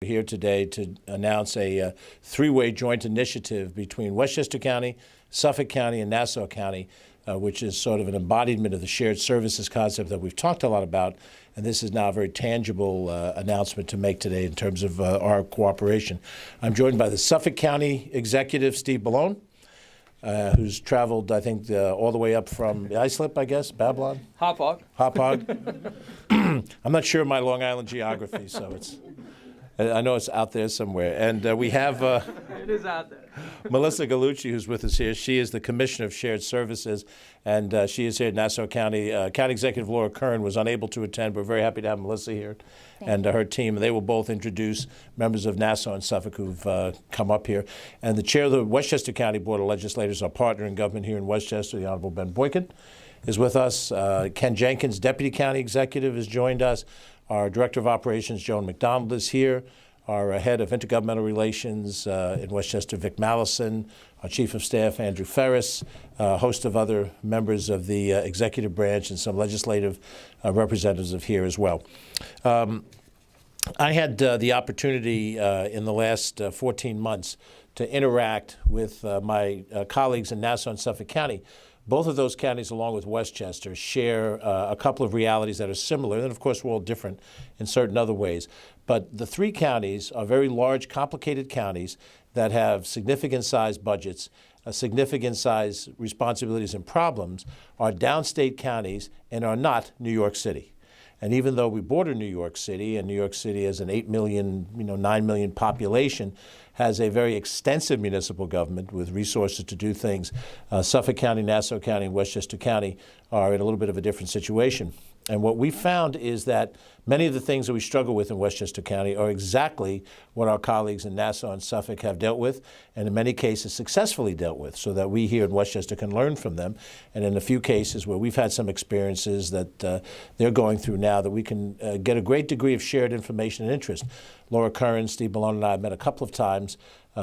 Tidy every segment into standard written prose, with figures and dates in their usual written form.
We're here today to announce a three-way joint initiative between Westchester County, Suffolk County, and Nassau County, which is sort of an embodiment of the shared services concept that we've talked a lot about. And this is now a very tangible announcement to make today in terms of our cooperation. I'm joined by the Suffolk County Executive, Steve Bellone, who's traveled, I think, all the way up from Islip, I guess, Babylon? Hauppauge. Hauppauge. I'm not sure of my Long Island geography, so I know it's out there somewhere. And we have It is out there. Melissa Gallucci, who's with us here. She is the Commissioner of Shared Services, and she is here at Nassau County. County Executive Laura Curran was unable to attend. We're very happy to have Melissa here and her team. They will both introduce members of Nassau and Suffolk who've come up here. And the chair of the Westchester County Board of Legislators, our partner in government here in Westchester, the Honorable Ben Boykin, is with us. Ken Jenkins, Deputy County Executive, has joined us. Our Director of Operations, Joan McDonald, is here. Our Head of Intergovernmental Relations in Westchester, Vic Mallison. Our Chief of Staff, Andrew Ferris. A host of other members of the executive branch and some legislative representatives of here as well. I had the opportunity in the last 14 months to interact with my colleagues in Nassau and Suffolk County. Both of those counties, along with Westchester, share a couple of realities that are similar. And, of course, we're all different in certain other ways. But the three counties are very large, complicated counties that have significant-sized budgets, significant-sized responsibilities and problems, are downstate counties and are not New York City. And even though we border New York City, and New York City has an 8 million, 9 million population, has a very extensive municipal government with resources to do things, Suffolk County, Nassau County, and Westchester County are in a little bit of a different situation. And what we found is that many of the things that we struggle with in Westchester County are exactly what our colleagues in Nassau and Suffolk have dealt with, and in many cases successfully dealt with, so that we here in Westchester can learn from them. And in a few cases where we've had some experiences that they're going through now, that we can get a great degree of shared information and interest. Laura Curran, Steve Malone, and I have met a couple of times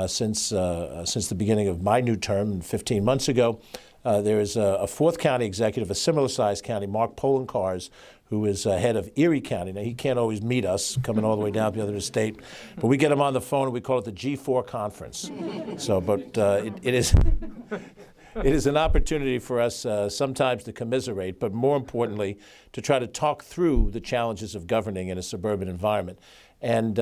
since the beginning of my new term 15 months ago. There is a fourth county executive, a similar-sized county, Mark Polencars, who is head of Erie County. Now, he can't always meet us, coming all the way down to the other state, but we get him on the phone, and we call it the G4 conference. So, but it is an opportunity for us sometimes to commiserate, but more importantly, to try to talk through the challenges of governing in a suburban environment. And,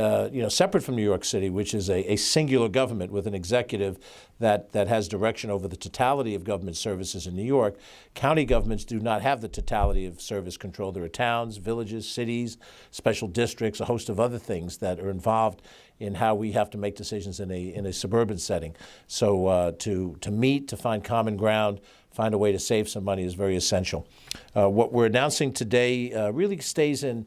separate from New York City, which is a singular government with an executive that has direction over the totality of government services in New York, county governments do not have the totality of service control. There are towns, villages, cities, special districts, a host of other things that are involved in how we have to make decisions in a suburban setting. So to meet, to find common ground, find a way to save some money is very essential. What we're announcing today really stays in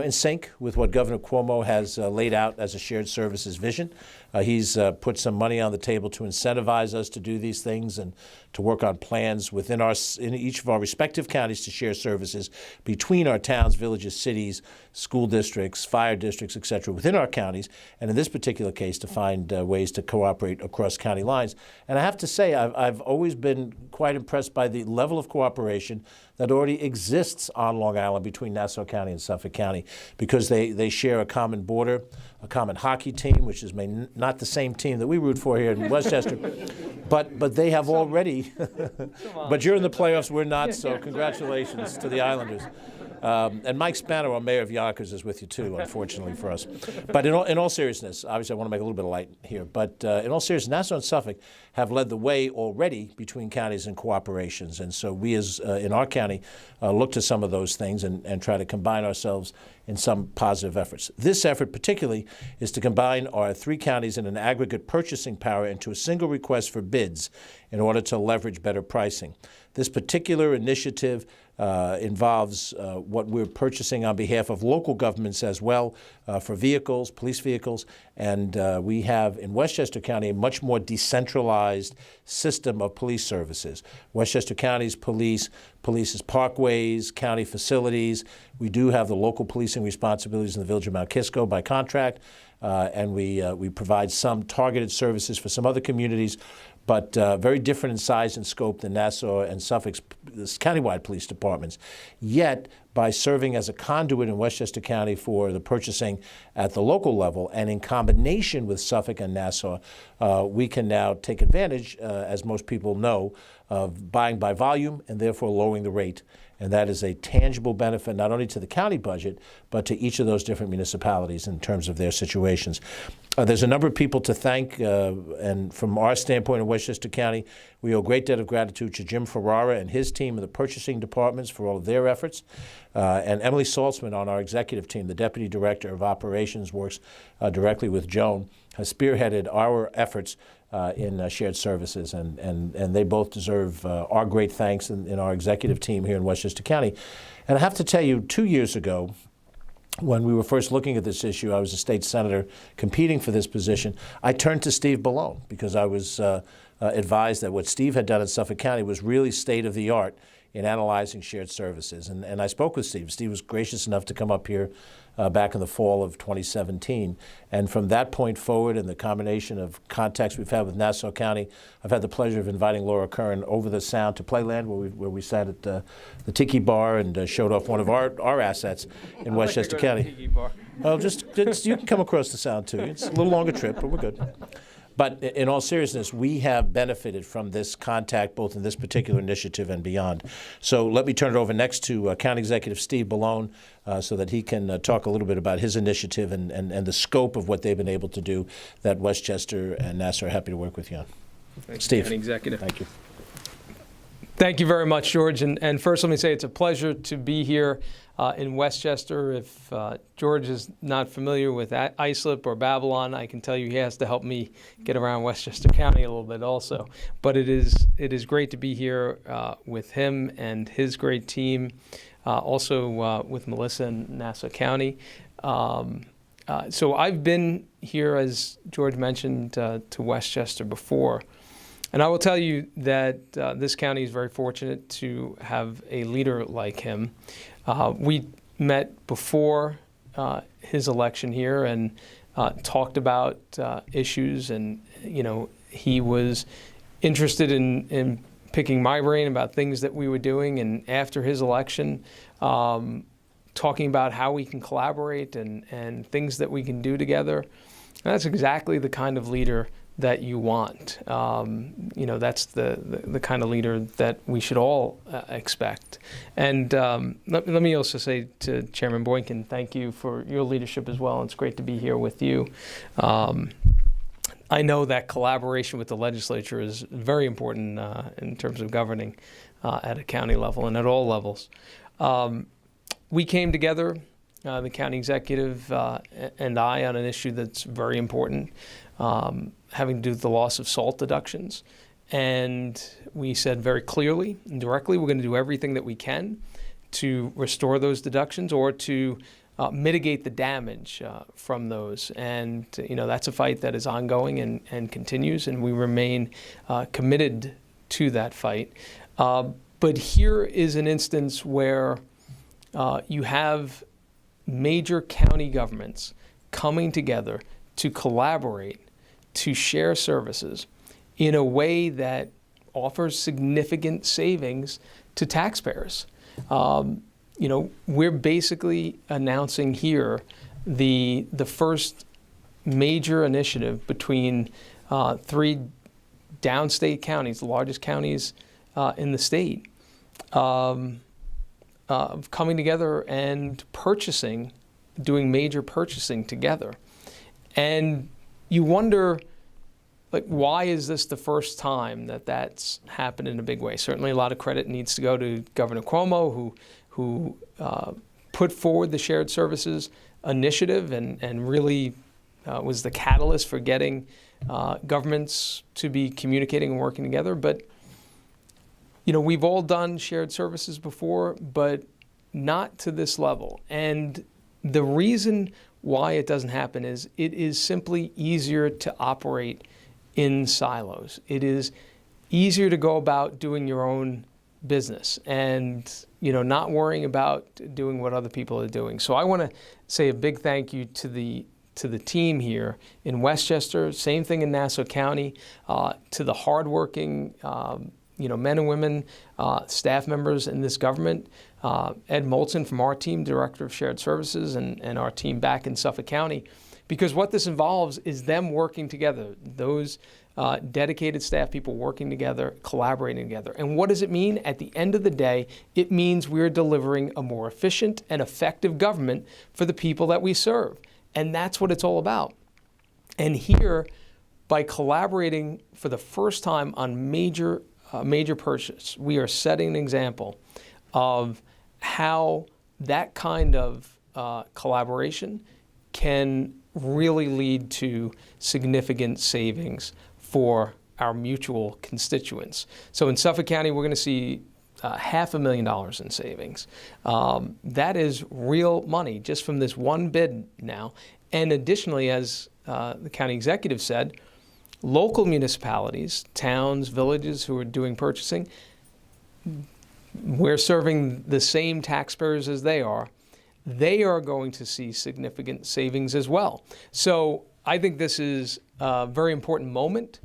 sync with what Governor Cuomo has laid out as a shared services vision. He's put some money on the table to incentivize us to do these things and to work on plans in each of our respective counties to share services between our towns, villages, cities, school districts, fire districts, et cetera, within our counties, and in this particular case, to find ways to cooperate across county lines. And I have to say, I've always been quite impressed by the level of cooperation that already exists on Long Island between Nassau County and Suffolk County, because they share a common border, a common hockey team, which is not the same team that we root for here in Westchester, but they have already, but you're in the playoffs, we're not, so congratulations to the Islanders. And Mike Spano, our mayor of Yonkers, is with you too, unfortunately for us. But in all seriousness, obviously I want to make a little bit of light here, but in all seriousness, Nassau and Suffolk have led the way already between counties in cooperations. And so we, as in our county, look to some of those things and try to combine ourselves in some positive efforts. This effort particularly is to combine our three counties in an aggregate purchasing power into a single request for bids in order to leverage better pricing. This particular initiative involves what we're purchasing on behalf of local governments as well for vehicles, police vehicles, and we have in Westchester County a much more decentralized system of police services. Westchester County's police polices parkways, county facilities. We do have the local policing responsibilities in the village of Mount Kisco by contract, and we provide some targeted services for some other communities, but very different in size and scope than Nassau and Suffolk's countywide police departments. Yet, by serving as a conduit in Westchester County for the purchasing at the local level, and in combination with Suffolk and Nassau, we can now take advantage, as most people know, of buying by volume and therefore lowering the rate. And that is a tangible benefit not only to the county budget, but to each of those different municipalities in terms of their situations. There's a number of people to thank, and from our standpoint in Westchester County, we owe a great debt of gratitude to Jim Ferrara and his team in the purchasing departments for all of their efforts, and Emily Saltzman on our executive team, the Deputy Director of Operations, works directly with Joan, has spearheaded our efforts in shared services, and they both deserve our great thanks in our executive team here in Westchester County. And I have to tell you, 2 years ago, when we were first looking at this issue, I was a state senator competing for this position. I turned to Steve Bellone because I was advised that what Steve had done in Suffolk County was really state-of-the-art in analyzing shared services. And I spoke with Steve. Steve was gracious enough to come up here back in the fall of 2017. And from that point forward, and the combination of contacts we've had with Nassau County, I've had the pleasure of inviting Laura Curran over the Sound to Playland, where we sat at the Tiki Bar and showed off one of our assets in Westchester County. Tiki Bar. Well, just you can come across the Sound too. It's a little longer trip, but we're good. But in all seriousness, we have benefited from this contact, both in this particular initiative and beyond. So let me turn it over next to County Executive Steve Bellone so that he can talk a little bit about his initiative and the scope of what they've been able to do that Westchester and Nassau are happy to work with you on. Thank Steve. You, County Executive. Thank you. Thank you very much, George. And first, let me say it's a pleasure to be here in Westchester. If George is not familiar with Islip or Babylon, I can tell you he has to help me get around Westchester County a little bit also. But it is great to be here with him and his great team, also with Melissa in Nassau County. So I've been here, as George mentioned, to Westchester before. And I will tell you that this county is very fortunate to have a leader like him. We met before his election here and talked about issues, and he was interested in picking my brain about things that we were doing. And after his election, talking about how we can collaborate and things that we can do together. And that's exactly the kind of leader that you want. That's the kind of leader that we should all expect. And let me also say to Chairman Boykin, thank you for your leadership as well. It's great to be here with you. I know that collaboration with the legislature is very important in terms of governing at a county level and at all levels. We came together, the county executive and I, on an issue that's very important, having to do with the loss of SALT deductions. And we said very clearly and directly, we're going to do everything that we can to restore those deductions or to mitigate the damage from those. And, that's a fight that is ongoing and continues, and we remain committed to that fight. But here is an instance where you have major county governments coming together to collaborate, to share services in a way that offers significant savings to taxpayers. We're basically announcing here the first major initiative between three downstate counties, the largest counties in the state, coming together and doing major purchasing together. And you wonder, why is this the first time that that's happened in a big way? Certainly a lot of credit needs to go to Governor Cuomo, who put forward the shared services initiative and really was the catalyst for getting governments to be communicating and working together. But, we've all done shared services before, but not to this level. And the reason why it doesn't happen is it is simply easier to operate in silos. It is easier to go about doing your own business and, not worrying about doing what other people are doing. So I want to say a big thank you to the team here in Westchester, same thing in Nassau County, to the hardworking men and women, staff members in this government. Ed Moulton from our team, Director of Shared Services, and our team back in Suffolk County. Because what this involves is them working together, those dedicated staff people working together, collaborating together. And what does it mean? At the end of the day, it means we're delivering a more efficient and effective government for the people that we serve. And that's what it's all about. And here, by collaborating for the first time on major purchase, we are setting an example of how that kind of collaboration can really lead to significant savings for our mutual constituents. So in Suffolk County, we're going to see $500,000 in savings. That is real money just from this one bid now. And additionally, as the county executive said, local municipalities, towns, villages who are doing purchasing, we're serving the same taxpayers as they are. They are going to see significant savings as well. So I think this is a very important moment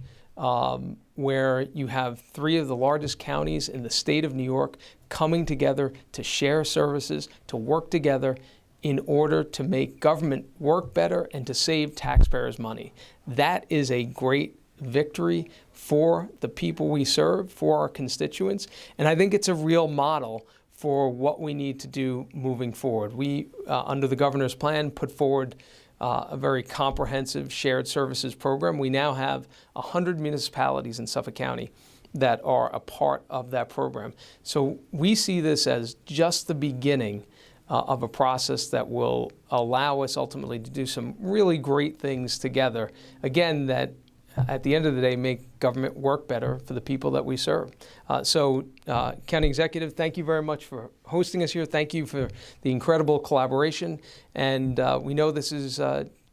where you have three of the largest counties in the state of New York coming together to share services, to work together in order to make government work better and to save taxpayers money. That is a great victory for the people we serve, for our constituents, and I think it's a real model for what we need to do moving forward. We, under the governor's plan, put forward a very comprehensive shared services program. We now have 100 municipalities in Suffolk County that are a part of that program. So we see this as just the beginning of a process that will allow us ultimately to do some really great things together. Again, that at the end of the day, make government work better for the people that we serve. County Executive, thank you very much for hosting us here. Thank you for the incredible collaboration. And we know this is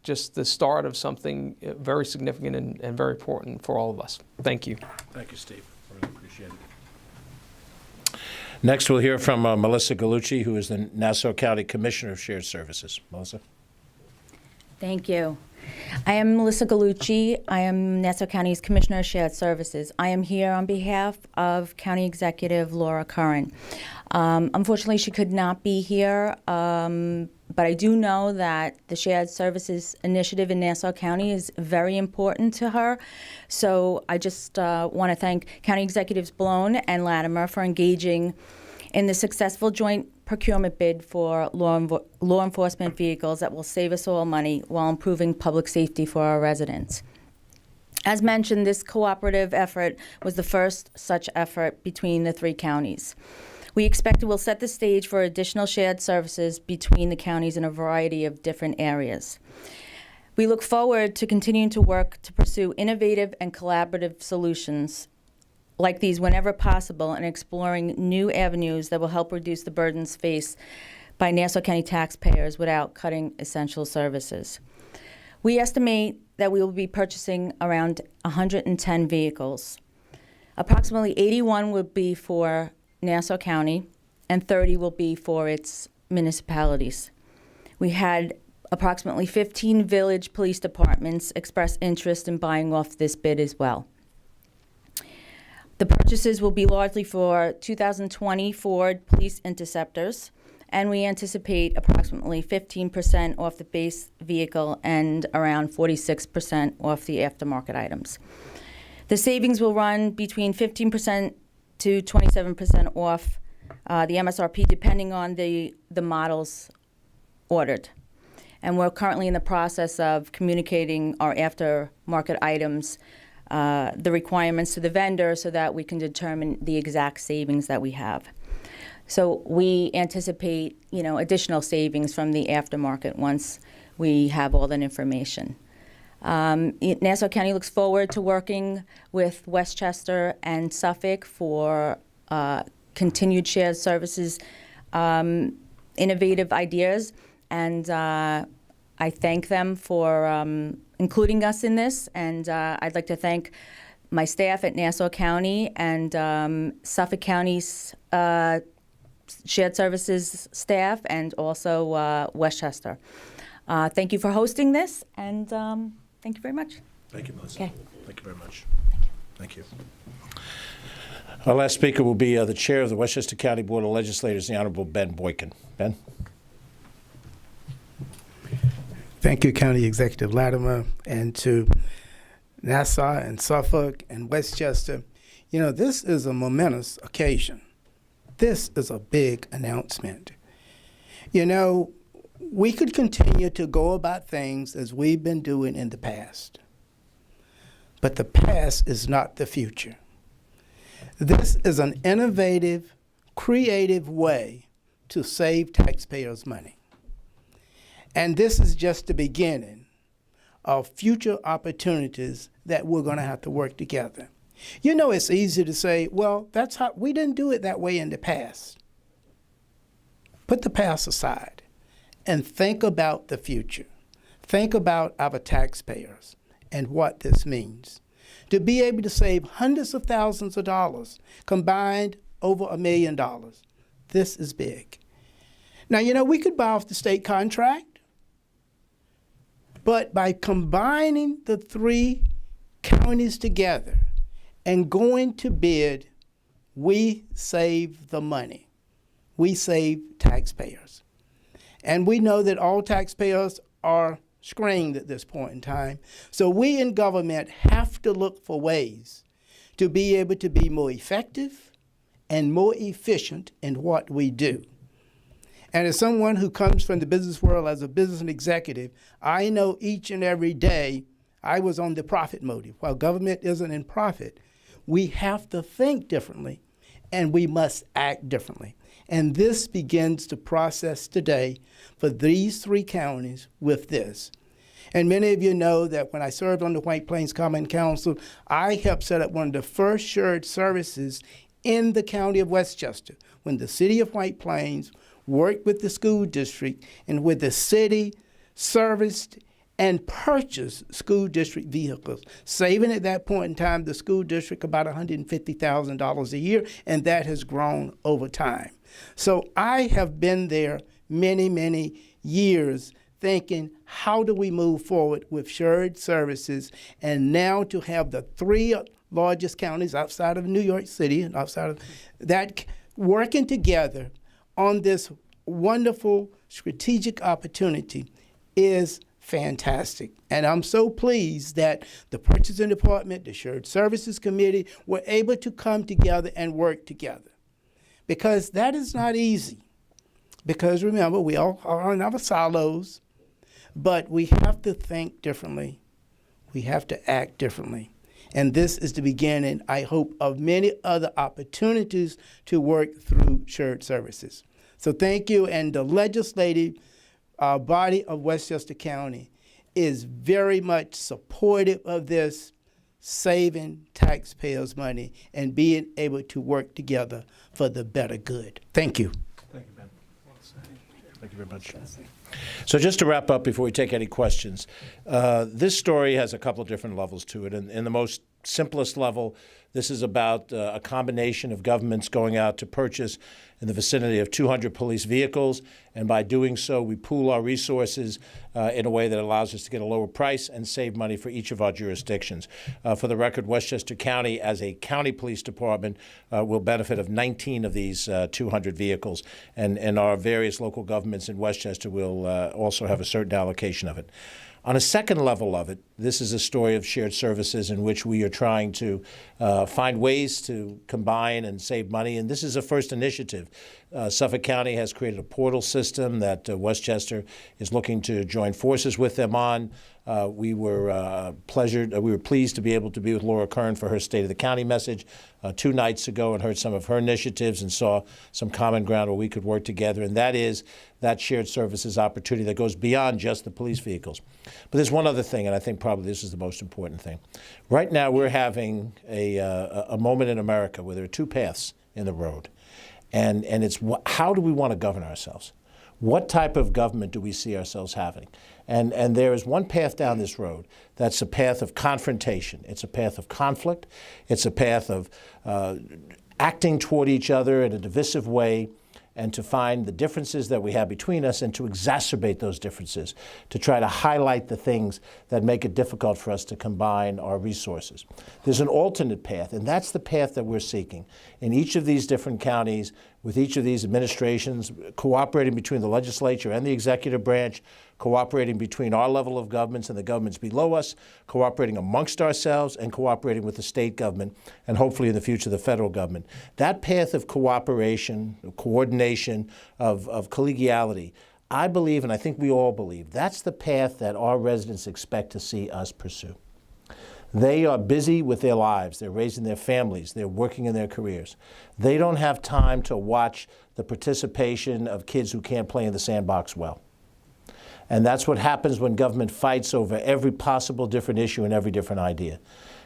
just the start of something very significant and very important for all of us. Thank you. Thank you, Steve. I really appreciate it. Next, we'll hear from Melissa Gallucci, who is the Nassau County Commissioner of Shared Services. Melissa. Thank you. I am Melissa Gallucci. I am Nassau County's Commissioner of Shared Services. I am here on behalf of County Executive Laura Curran. Unfortunately, she could not be here, but I do know that the Shared Services Initiative in Nassau County is very important to her. So I just want to thank County Executives Bellone and Latimer for engaging in the successful joint procurement bid for law enforcement vehicles that will save us all money while improving public safety for our residents. As mentioned, this cooperative effort was the first such effort between the three counties. We expect it will set the stage for additional shared services between the counties in a variety of different areas. We look forward to continuing to work to pursue innovative and collaborative solutions like these whenever possible, and exploring new avenues that will help reduce the burdens faced by Nassau County taxpayers without cutting essential services. We estimate that we will be purchasing around 110 vehicles. Approximately 81 will be for Nassau County, and 30 will be for its municipalities. We had approximately 15 village police departments express interest in buying off this bid as well. The purchases will be largely for 2020 Ford Police Interceptors, and we anticipate approximately 15% off the base vehicle and around 46% off the aftermarket items. The savings will run between 15% to 27% off the MSRP, depending on the models ordered. And we're currently in the process of communicating our aftermarket items, the requirements to the vendor, so that we can determine the exact savings that we have. So we anticipate, additional savings from the aftermarket once we have all that information. Nassau County looks forward to working with Westchester and Suffolk for continued shared services, innovative ideas, and I thank them for including us in this, and I'd like to thank my staff at Nassau County and Suffolk County's shared services staff, and also Westchester. Thank you for hosting this, and thank you very much. Thank you, Melissa. Okay. Thank you very much. Thank you. Thank you. Our last speaker will be the chair of the Westchester County Board of Legislators, the Honorable Ben Boykin. Ben? Thank you, County Executive Latimer, and to Nassau and Suffolk and Westchester. You know, this is a momentous occasion. This is a big announcement. You know, we could continue to go about things as we've been doing in the past, but the past is not the future. This is an innovative, creative way to save taxpayers' money. And this is just the beginning of future opportunities that we're going to have to work together. You know, it's easy to say, well, that's how we didn't do it that way in the past. Put the past aside and think about the future. Think about our taxpayers and what this means. To be able to save hundreds of thousands of dollars, combined over $1 million. This is big. Now, you know, we could buy off the state contract, but by combining the 3 counties together and going to bid, we save the money. We save taxpayers. And we know that all taxpayers are screened at this point in time. So we in government have to look for ways to be able to be more effective and more efficient in what we do. And as someone who comes from the business world as a business executive, I know each and every day I was on the profit motive. While government isn't in profit, we have to think differently and we must act differently. And this begins the process today for these 3 counties with this. And many of you know that when I served on the White Plains Common Council, I helped set up one of the first shared services in the county of Westchester, when the city of White Plains worked with the school district and with the city serviced and purchased school district vehicles, saving at that point in time the school district about $150,000 a year, and that has grown over time. So I have been there many, many years thinking, how do we move forward with shared services? And now to have the 3 largest counties outside of New York City and outside of that working together on this wonderful strategic opportunity is fantastic. And I'm so pleased that the Purchasing Department, the Shared Services Committee were able to come together and work together. Because that is not easy. Because remember, we all are in our silos, but we have to think differently. We have to act differently. And this is the beginning, I hope, of many other opportunities to work through shared services. So thank you. And the legislative body of Westchester County is very much supportive of this, saving taxpayers' money and being able to work together for the better good. Thank you. Thank you, Ben. Thank you very much. So just to wrap up before we take any questions, this story has a couple of different levels to it. And in the most simplest level, this is about a combination of governments going out to purchase in the vicinity of 200 police vehicles, and by doing so, we pool our resources in a way that allows us to get a lower price and save money for each of our jurisdictions. For the record, Westchester County, as a county police department, will benefit of 19 of these 200 vehicles, and our various local governments in Westchester will also have a certain allocation of it. On a second level of it, this is a story of shared services in which we are trying to find ways to combine and save money, and this is a first initiative. Suffolk County has created a portal system that Westchester is looking to join forces with them on. We were pleased to be able to be with Laura Curran for her State of the County message 2 nights ago, and heard some of her initiatives and saw some common ground where we could work together, and that is that shared services opportunity that goes beyond just the police vehicles. But there's one other thing, and I think probably this is the most important thing. Right now we're having a moment in America where there are 2 paths in the road, and it's how do we want to govern ourselves? What type of government do we see ourselves having? And there is one path down this road that's a path of confrontation. It's a path of conflict. It's a path of acting toward each other in a divisive way. and to find the differences that we have between us and to exacerbate those differences, to try to highlight the things that make it difficult for us to combine our resources. There's an alternate path, and that's the path that we're seeking. In each of these different counties, with each of these administrations, cooperating between the legislature and the executive branch, cooperating between our level of governments and the governments below us, cooperating amongst ourselves, and cooperating with the state government, and hopefully in the future the federal government. That path of cooperation, of coordination, of collegiality, I believe, and I think we all believe, that's the path that our residents expect to see us pursue. They are busy with their lives. They're raising their families. They're working in their careers. They don't have time to watch the participation of kids who can't play in the sandbox well. And that's what happens when government fights over every possible different issue and every different idea.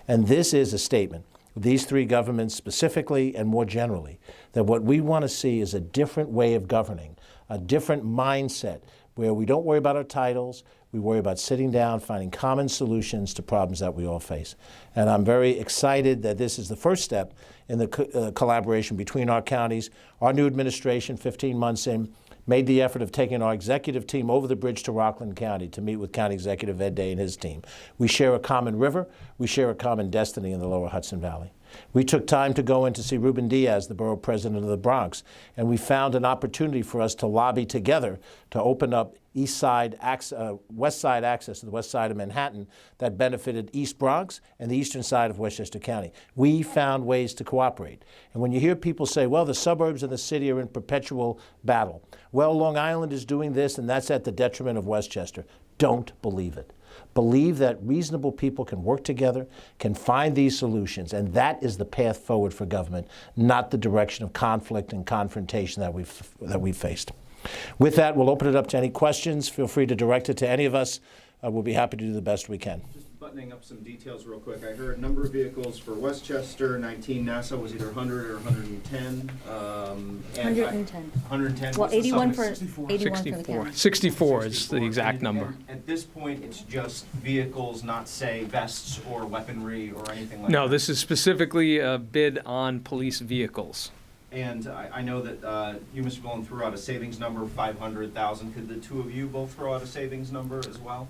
And this is a statement, these three governments specifically and more generally, that what we want to see is a different way of governing, a different mindset where we don't worry about our titles, we worry about sitting down, finding common solutions to problems that we all face. And I'm very excited that this is the first step in the collaboration between our counties. Our new administration, 15 months in, made the effort of taking our executive team over the bridge to Rockland County to meet with County Executive Ed Day and his team. We share a common river. We share a common destiny in the lower Hudson Valley. We took time to go in to see Ruben Diaz, the borough president of the Bronx, and we found an opportunity for us to lobby together to open up west side access to the west side of Manhattan that benefited East Bronx and the eastern side of Westchester County. We found ways to cooperate. And when you hear people say, well, the suburbs and the city are in perpetual battle. Well, Long Island is doing this, and that's at the detriment of Westchester. Don't believe it. Believe that reasonable people can work together, can find these solutions, and that is the path forward for government, not the direction of conflict and confrontation that we've faced. With that, we'll open it up to any questions. Feel free to direct it to any of us. We'll be happy to do the best we can. Just buttoning up some details real quick. I heard number of vehicles for Westchester, 19. Nassau was either 100 or 110. 110. 110. Well, What's the 81 for, suffix? 81 for the county. 64 is the exact number. And at this point, it's just vehicles, not, say, vests or weaponry or anything like that? No, this is specifically a bid on police vehicles. And I know that you, Mr. Bellone, threw out a savings number of 500,000. Could the two of you both throw out a savings number as well?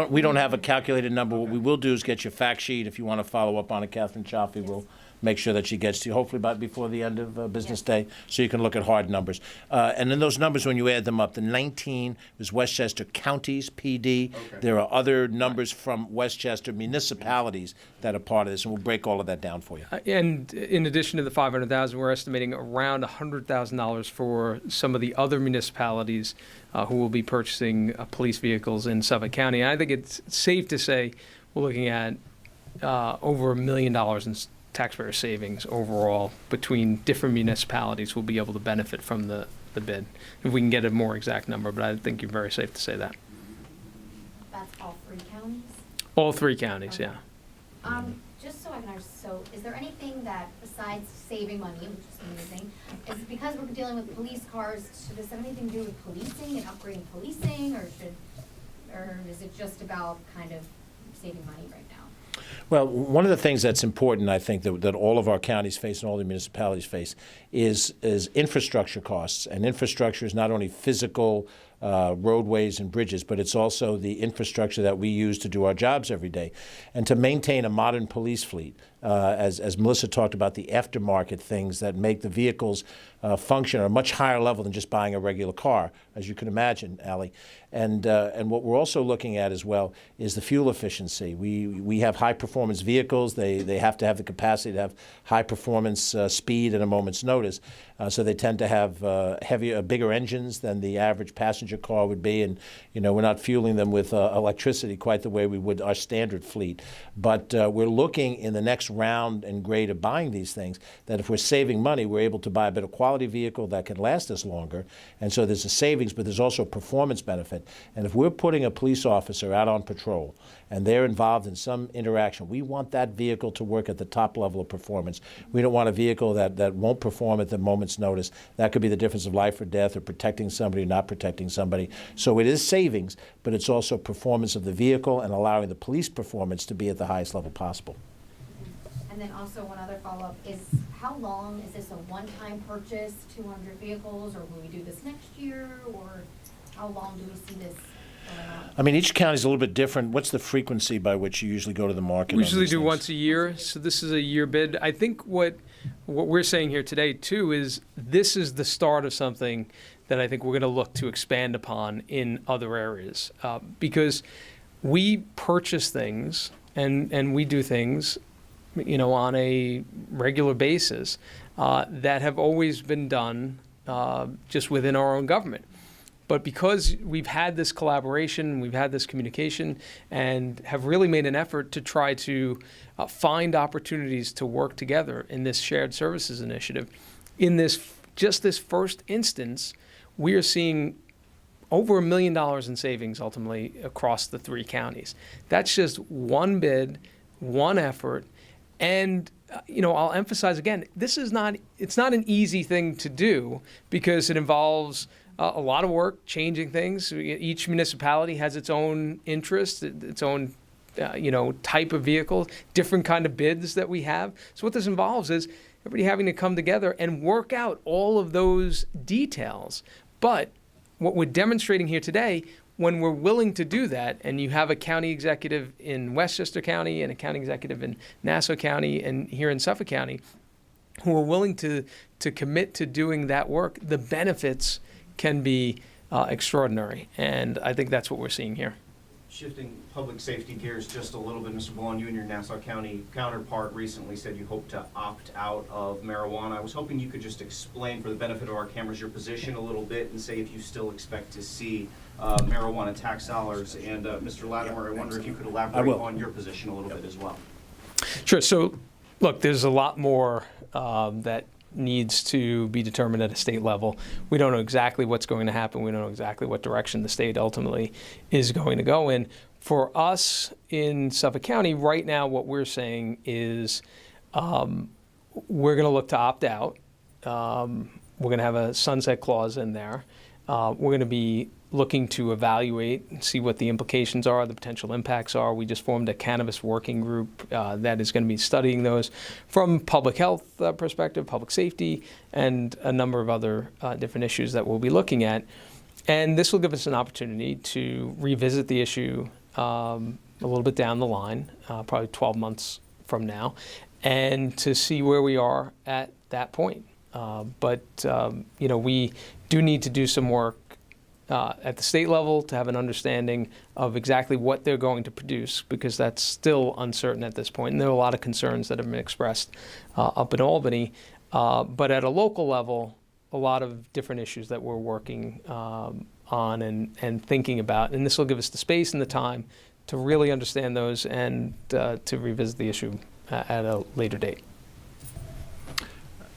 We don't have a calculated number. What we will do is get your fact sheet. If you want to follow up on it, Catherine Chaffee will make sure that she gets to you, hopefully before the end of business day, so you can look at hard numbers. And then those numbers, when you add them up, the 19 was Westchester County's PD. Okay. There are other numbers from Westchester municipalities that are part of this, and we'll break all of that down for you. And in addition to the 500,000, we're estimating around $100,000 for some of the other municipalities who will be purchasing police vehicles in Suffolk County. And I think it's safe to say we're looking at over $1 million in taxpayer savings overall between different municipalities will be able to benefit from the bid. If we can get a more exact number, but I think you're very safe to say that. That's all three counties? All three counties, yeah. Just so I can understand, so is there anything that, besides saving money, which is amazing, is because we're dealing with police cars, should this have anything to do with policing and upgrading policing, or is it just about kind of saving money right now? Well, one of the things that's important, I think, that all of our counties face and all the municipalities face is infrastructure costs. And infrastructure is not only physical roadways and bridges, but it's also the infrastructure that we use to do our jobs every day. And to maintain a modern police fleet, as Melissa talked about, the aftermarket things that make the vehicles function at a much higher level than just buying a regular car, as you can imagine, Allie. And what we're also looking at as well is the fuel efficiency. We have high-performance vehicles. They have to have the capacity to have high-performance speed at a moment's notice. So they tend to have bigger engines than the average passenger car would be. And, we're not fueling them with electricity quite the way we would our standard fleet. But we're looking in the next round and grade of buying these things that if we're saving money, we're able to buy a better quality vehicle that can last us longer. And so there's a savings, but there's also a performance benefit. And if we're putting a police officer out on patrol and they're involved in some interaction, we want that vehicle to work at the top level of performance. We don't want a vehicle that won't perform at the moment's notice. That could be the difference of life or death, or protecting somebody or not protecting somebody. So it is savings, but it's also performance of the vehicle and allowing the police performance to be at the highest level possible. And then also one other follow-up is, how long, is this a one-time purchase, 200 vehicles, or will we do this next year, or how long do we see this going on? I mean, each county is a little bit different. What's the frequency by which you usually go to the market? We on usually these do things? once a year, so this is a year bid. I think what we're saying here today, too, is this is the start of something that I think we're going to look to expand upon in other areas. Because we purchase things and we do things, on a regular basis that have always been done just within our own government. But because we've had this collaboration, we've had this communication, and have really made an effort to try to find opportunities to work together in this shared services initiative, in this first instance, we are seeing over $1 million in savings ultimately across the 3 counties. That's just one bid, one effort, and I'll emphasize again, it's not an easy thing to do because it involves a lot of work, changing things. Each municipality has its own interest, its own type of vehicle, different kind of bids that we have. So what this involves is everybody having to come together and work out all of those details. But what we're demonstrating here today, when we're willing to do that, and you have a county executive in Westchester County and a county executive in Nassau County and here in Suffolk County, who are willing to commit to doing that work, the benefits can be extraordinary. And I think that's what we're seeing here. Shifting public safety gears just a little bit, Mr. Bellone, you and your Nassau County counterpart recently said you hope to opt out of marijuana. I was hoping you could just explain for the benefit of our cameras your position a little bit and say if you still expect to see marijuana tax dollars. And Mr. Latimer, I wonder if you could elaborate on your position a little bit as well. Sure. So, look, there's a lot more that needs to be determined at a state level. We don't know exactly what's going to happen. We don't know exactly what direction the state ultimately is going to go in. For us in Suffolk County, right now what we're saying is we're going to look to opt out. We're going to have a sunset clause in there. We're going to be looking to evaluate and see what the implications are, the potential impacts are. We just formed a cannabis working group that is going to be studying those from public health perspective, public safety, and a number of other different issues that we'll be looking at. And this will give us an opportunity to revisit the issue a little bit down the line, probably 12 months from now, and to see where we are at that point. But we do need to do some work at the state level to have an understanding of exactly what they're going to produce, because that's still uncertain at this point. And there are a lot of concerns that have been expressed up in Albany. But at a local level, a lot of different issues that we're working on and thinking about. And this will give us the space and the time to really understand those and to revisit the issue at a later date.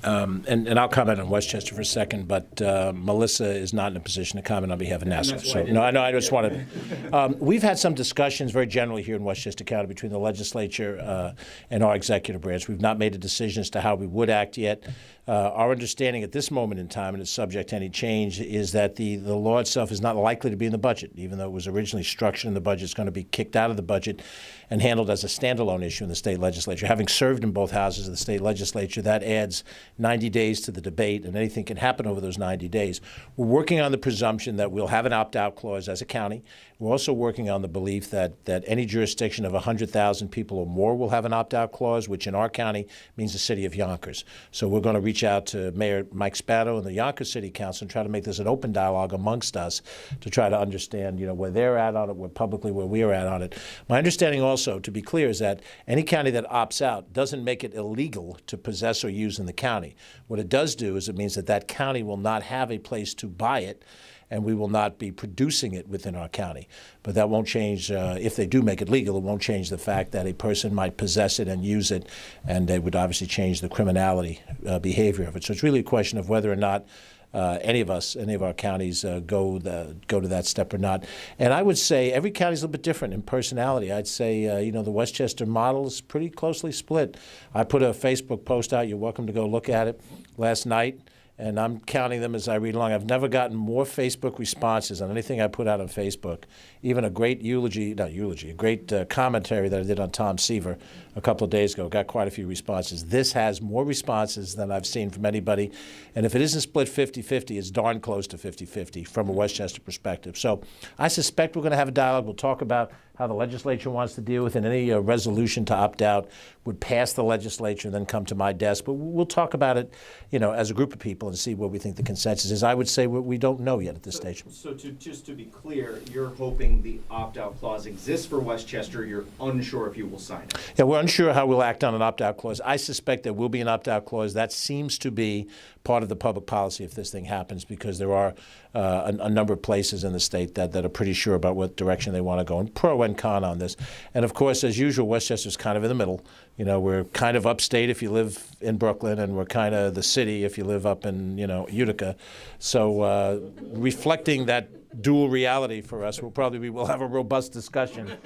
And I'll comment on Westchester for a second, but Melissa is not in a position to comment on behalf of Nassau. So, no, I just want to. We've had some discussions very generally here in Westchester County between the legislature and our executive branch. We've not made a decision as to how we would act yet. Our understanding at this moment in time, and it's subject to any change, is that the law itself is not likely to be in the budget, even though it was originally structured in the budget. It's going to be kicked out of the budget and handled as a standalone issue in the state legislature. Having served in both houses of the state legislature, that adds 90 days to the debate, and anything can happen over those 90 days. We're working on the presumption that we'll have an opt-out clause as a county. We're also working on the belief that any jurisdiction of 100,000 people or more will have an opt-out clause, which in our county means the city of Yonkers. So we're going to reach out to Mayor Mike Spano and the Yonkers City Council and try to make this an open dialogue amongst us to try to understand, where they're at on it, where we are at on it. My understanding also, to be clear, is that any county that opts out doesn't make it illegal to possess or use in the county. What it does do is it means that county will not have a place to buy it, and we will not be producing it within our county. But that won't change, if they do make it legal, it won't change the fact that a person might possess it and use it, and they would obviously change the criminality behavior of it. So it's really a question of whether or not any of our counties go to that step or not. And I would say every county is a little bit different in personality. I'd say, the Westchester model is pretty closely split. I put a Facebook post out. You're welcome to go look at it last night. and I'm counting them as I read along. I've never gotten more Facebook responses on anything I put out on Facebook. Even a great a great commentary that I did on Tom Seaver a couple of days ago got quite a few responses. This has more responses than I've seen from anybody, and if it isn't split 50-50, it's darn close to 50-50 from a Westchester perspective. So I suspect we're going to have a dialogue. We'll talk about how the legislature wants to deal with it, and any resolution to opt out would pass the legislature and then come to my desk. But we'll talk about it, as a group of people and see what we think the consensus is. I would say we don't know yet at this stage. So just to be clear, you're hoping the opt-out clause exists for Westchester. You're unsure if you will sign it. Yeah, we're unsure how we'll act on an opt-out clause. I suspect there will be an opt-out clause. That seems to be part of the public policy if this thing happens, because there are a number of places in the state that are pretty sure about what direction they want to go, and pro and con on this. And of course, as usual, Westchester's kind of in the middle. We're kind of upstate if you live in Brooklyn, and we're kind of the city if you live up in, Utica. So reflecting that dual reality for us, we'll have a robust discussion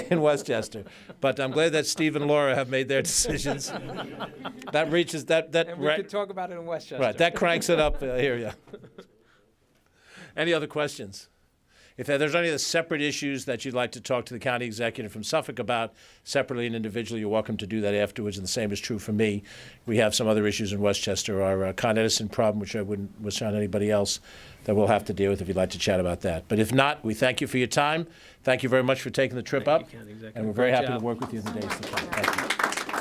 in Westchester. But I'm glad that Steve and Laura have made their decisions. That reaches that. And we could talk about it in Westchester. Right, that cranks it up here, yeah. Any other questions? If there's any other separate issues that you'd like to talk to the county executive from Suffolk about separately and individually, you're welcome to do that afterwards, and the same is true for me. We have some other issues in Westchester, our Con Edison problem, which I wouldn't wish on anybody else, that we'll have to deal with if you'd like to chat about that. But if not, we thank you for your time. Thank you very much for taking the trip up, County Executive. and we're very Great happy job. to work with you in the days to come. Thank you.